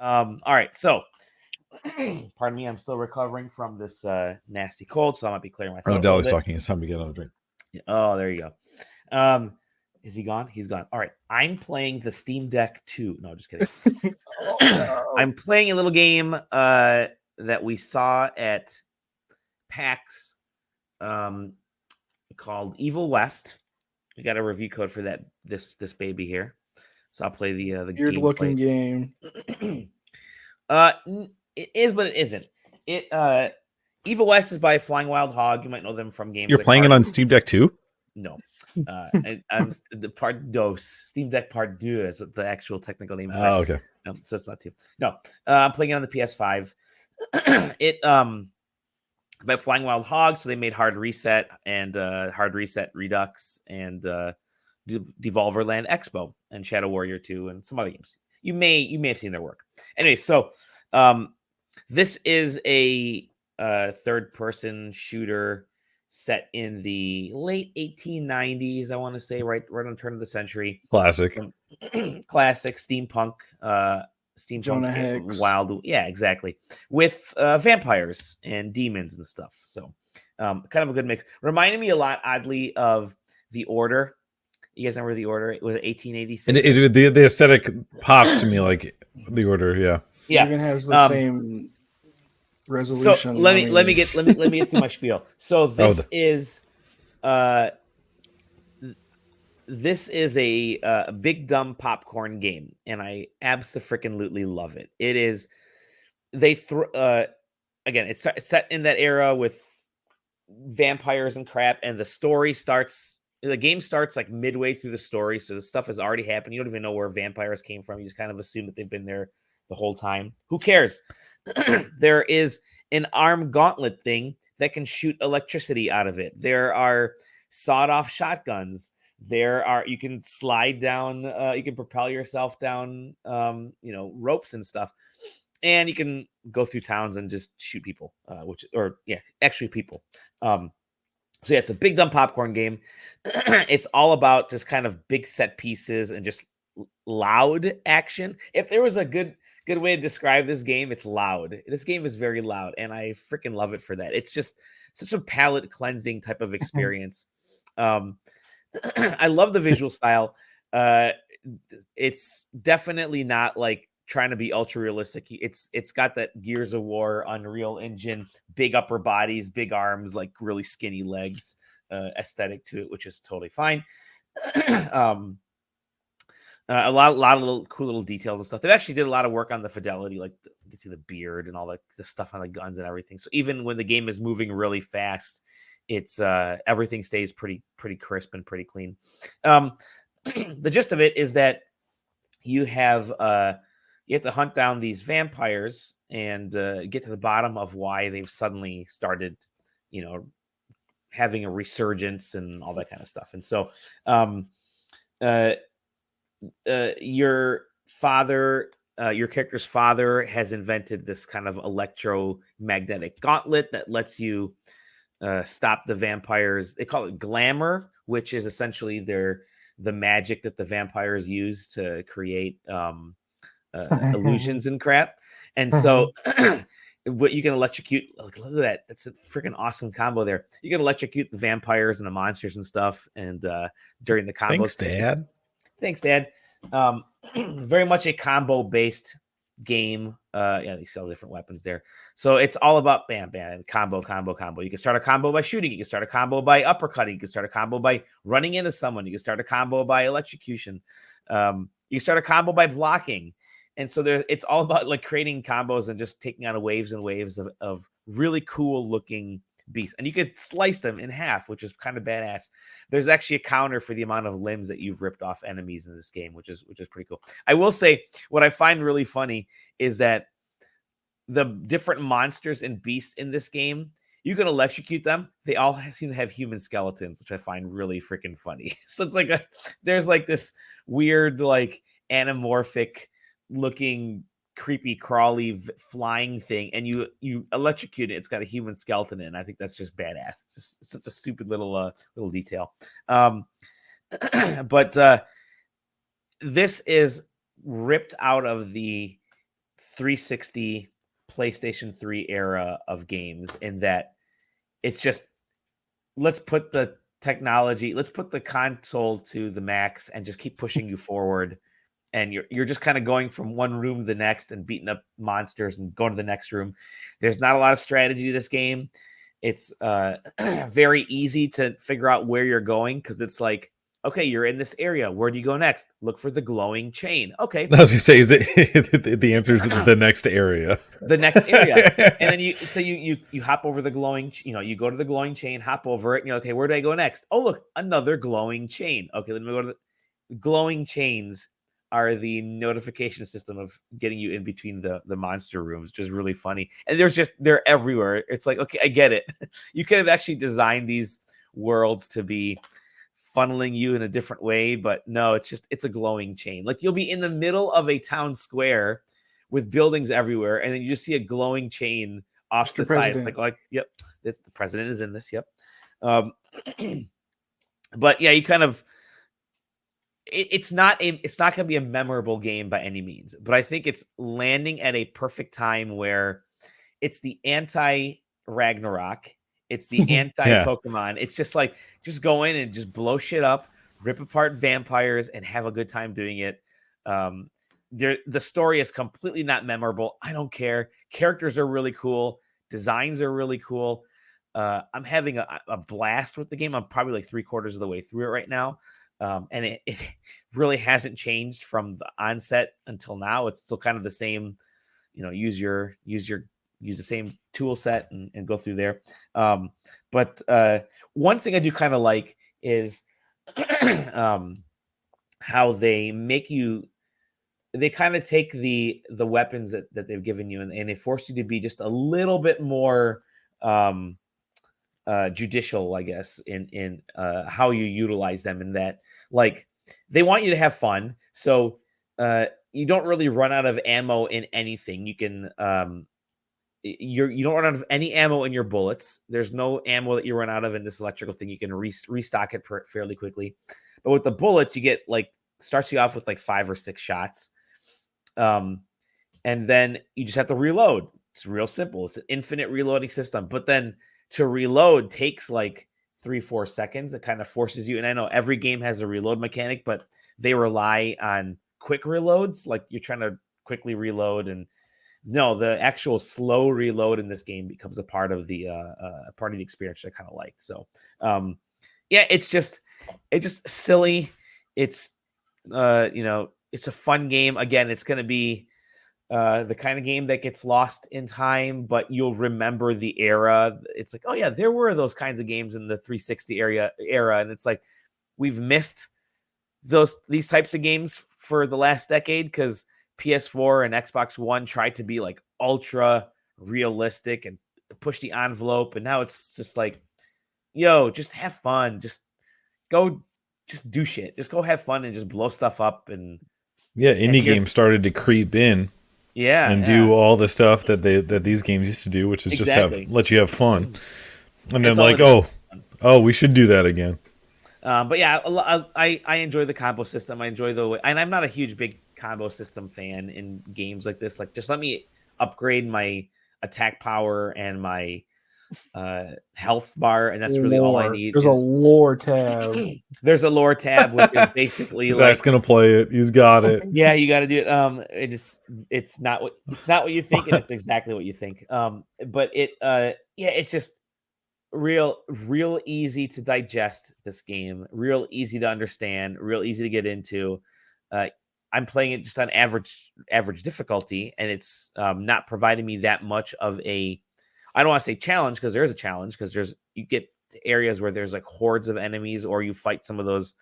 All right, so pardon me, I'm still recovering from this nasty cold, so I might be clearing my throat. Oh, Dali's talking. It's time to get another drink. Oh, there you go. Is he gone? He's gone. All right, I'm playing the Steam Deck 2. No, just kidding. Oh, no. I'm playing a little game that we saw at PAX called Evil West. We got a review code for that. This baby here. So I'll play the weird looking game. It is, but it isn't. Evil West is by Flying Wild Hog. You might know them from games. You're like playing it on Steam Deck too? No. I'm the Part Dos, Steam Deck Part 2 is what the actual technical name is. Oh, okay. So it's not 2. No, I'm playing it on the PS5. It by Flying Wild Hog, so they made Hard Reset and Hard Reset Redux and Devolver Land Expo and Shadow Warrior 2 and some other games. You may have seen their work. Anyway, so this is a third-person shooter set in the late 1890s, I want to say, right on the turn of the century. Classic. Classic steampunk. Steampunk Jonah Hex. Wild. Yeah, exactly. With vampires and demons and stuff. So kind of a good mix. Reminded me a lot, oddly, of The Order. You guys remember The Order? It was 1886. And the aesthetic popped to me like The Order, yeah. Yeah. It even has the same resolution. So let me get through my spiel. So this is a big dumb popcorn game, and I abso-freaking-lutely love it. It is again, it's set in that era with vampires and crap, and the game starts like midway through the story, so the stuff has already happened. You don't even know where vampires came from. You just kind of assume that they've been there the whole time. Who cares? There is an arm gauntlet thing that can shoot electricity out of it. There are sawed-off shotguns. You can slide down, you can propel yourself down, ropes and stuff, and you can go through towns and just shoot people, actually people. So yeah, it's a big dumb popcorn game. It's all about just kind of big set pieces and just loud action. If there was a good way to describe this game, it's loud. This game is very loud, and I freaking love it for that. It's just such a palate cleansing type of experience. I love the visual style. It's definitely not like trying to be ultra realistic. It's got that Gears of War Unreal Engine, big upper bodies, big arms, like really skinny legs aesthetic to it, which is totally fine. A lot of little cool little details and stuff. They've actually did a lot of work on the fidelity, like you can see the beard and all the stuff on the guns and everything. So even when the game is moving really fast, it's everything stays pretty crisp and pretty clean. The gist of it is that you have to hunt down these vampires and get to the bottom of why they've suddenly started, having a resurgence and all that kind of stuff. And so your character's father has invented this kind of electromagnetic gauntlet that lets you stop the vampires. They call it glamour, which is essentially the magic that the vampires use to create illusions and crap. And so what you can electrocute, look at that. That's a freaking awesome combo there. You can electrocute the vampires and the monsters and stuff. And during the combo. Thanks, Dad. Very much a combo based game. They sell different weapons there. So it's all about bam, combo. You can start a combo by shooting. You can start a combo by uppercutting. You can start a combo by running into someone. You can start a combo by electrocution. You can start a combo by blocking. And so it's all about like creating combos and just taking on waves and waves of really cool looking beasts. And you could slice them in half, which is kind of badass. There's actually a counter for the amount of limbs that you've ripped off enemies in this game, which is pretty cool. I will say what I find really funny is that the different monsters and beasts in this game, you can electrocute them. They all seem to have human skeletons, which I find really freaking funny. So it's like there's like this weird, like anamorphic looking creepy crawly flying thing, and you electrocute it. It's got a human skeleton in it, and I think that's just badass. It's just such a stupid little detail. But this is ripped out of the 360 PlayStation 3 era of games, in that it's just, let's put the technology, let's put the console to the max and just keep pushing you forward. And you're just kind of going from one room to the next and beating up monsters and going to the next room. There's not a lot of strategy to this game. It's very easy to figure out where you're going, because it's like, okay, you're in this area. Where do you go next? Look for the glowing chain. Okay. I was gonna say, is it the answer is the next area? The next area. And then you hop over the glowing, you go to the glowing chain, hop over it, and you're okay, where do I go next? Oh, look, another glowing chain. Okay, let me go to the glowing chains. Are the notification system of getting you in between the monster rooms, which is really funny. And they're everywhere. It's like, okay, I get it. You could have actually designed these worlds to be funneling you in a different way, but no, it's a glowing chain. Like, you'll be in the middle of a town square with buildings everywhere, and then you just see a glowing chain off the side. It's like, yep, the president is in this. Yep. But yeah, you kind of, it's not going to be a memorable game by any means, but I think it's landing at a perfect time where it's the anti Ragnarok. It's the anti Pokemon. It's just like, just go in and just blow shit up, rip apart vampires, and have a good time doing it. The story is completely not memorable. I don't care. Characters are really cool. Designs are really cool. I'm having a blast with the game. I'm probably like 3/4 of the way through it right now. And it really hasn't changed from the onset until now. It's still kind of the same, use the same tool set and go through there. But one thing I do kind of like is how they make you, they kind of take the weapons that they've given you, and they force you to be just a little bit more judicial, I guess, in how you utilize them, in that, like, they want you to have fun. So you don't really run out of ammo in anything. You can you don't run out of any ammo in your bullets. There's no ammo that you run out of in this electrical thing. You can restock it fairly quickly. But with the bullets, you get, like, starts you off with like 5 or 6 shots. And then you just have to reload. It's real simple. It's an infinite reloading system. But then to reload takes like 3-4 seconds. It kind of forces you. And I know every game has a reload mechanic, but they rely on quick reloads. Like, you're trying to quickly reload, and no, the actual slow reload in this game becomes a part of the experience, which I kind of like. So, yeah, it's just silly. It's it's a fun game. Again, it's going to be the kind of game that gets lost in time, but you'll remember the era. It's like, oh yeah, there were those kinds of games in the 360 era, and it's like, we've missed these types of games for the last decade, because PS4 and Xbox One tried to be like ultra realistic and push the envelope, and now it's just like, yo, just have fun, just do shit, just go have fun and just blow stuff up. And indie games started to creep in, and do all the stuff that these games used to do, which is just let you have fun. And then like, oh, we should do that again. But yeah, I enjoy the combo system. I enjoy the way, and I'm not a big combo system fan in games like this. Like, just let me upgrade my attack power and my health bar, and that's really all I need. There's a lore tab. There's a lore tab, which is basically Zach's gonna play it. He's got it. Yeah, you got to do it. It's not what you think, and it's exactly what you think. But it's just real easy to digest this game, real easy to understand, real easy to get into. I'm playing it just on average difficulty, and it's not providing me that much of a, I don't want to say challenge, because there is a challenge, because you get to areas where there's like hordes of enemies, or you fight some of those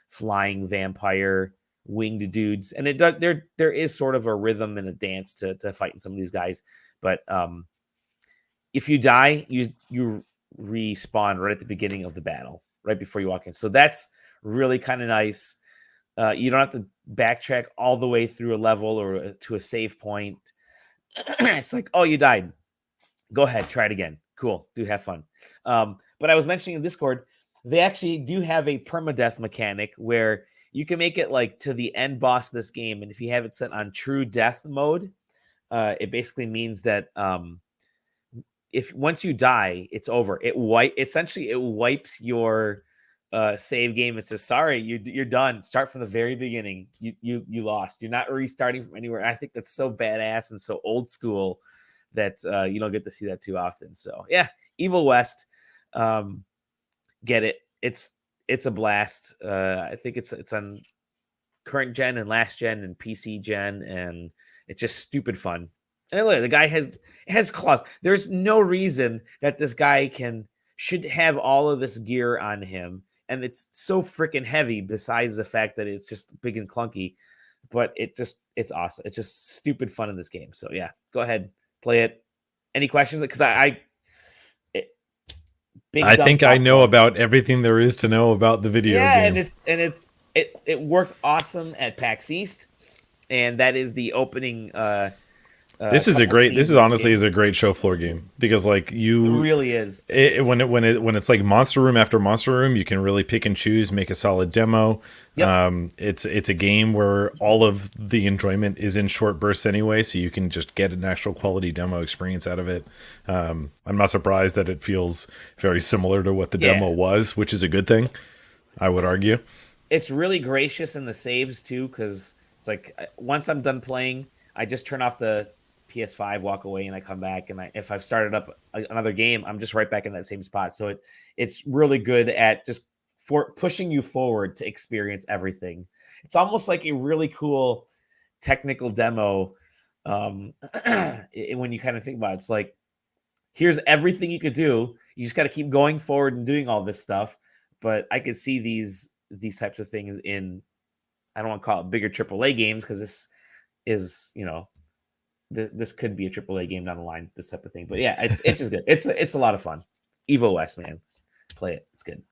flying vampire winged dudes, and there is sort of a rhythm and a dance to fighting some of these guys. But if you die, you respawn right at the beginning of the battle, right before you walk in. So that's really kind of nice. You don't have to backtrack all the way through a level or to a save point. It's like, oh, you died. Go ahead, try it again. Cool, do have fun. But I was mentioning in Discord, they actually do have a permadeath mechanic where you can make it like to the end boss of this game, and if you have it set on true death mode, it basically means that if once you die, it's over. Essentially it wipes your save game. It says, sorry, you're done. Start from the very beginning. You lost. You're not restarting from anywhere. I think that's so badass and so old school that you don't get to see that too often. So yeah, Evil West, get it. It's a blast. I think it's on current gen and last gen and PC gen, and it's just stupid fun. And look, the guy has claws. There's no reason that this guy should have all of this gear on him, and it's so freaking heavy. Besides the fact that it's just big and clunky, but it's awesome. It's just stupid fun in this game. So yeah, go ahead, play it. Any questions? Because I think I know about everything there is to know about the video game. Yeah, and it worked awesome at PAX East, and that is the opening. This is honestly a great show floor game, because like it really is. When it's like monster room after monster room, you can really pick and choose, make a solid demo. Yep. It's a game where all of the enjoyment is in short bursts anyway, so you can just get an actual quality demo experience out of it. I'm not surprised that it feels very similar to what the demo was, which is a good thing, I would argue. It's really gracious in the saves too, because it's like once I'm done playing, I just turn off the PS5, walk away, and I come back, and if I've started up another game, I'm just right back in that same spot. So it's really good at just pushing you forward to experience everything. It's almost like a really cool technical demo when you kind of think about it. It's like, here's everything you could do. You just got to keep going forward and doing all this stuff. But I could see these types of things in, I don't want to call it bigger AAA games, because this is, this could be a AAA game down the line, this type of thing. But yeah, it's just good. It's a lot of fun. Evo West, man, play it. It's good.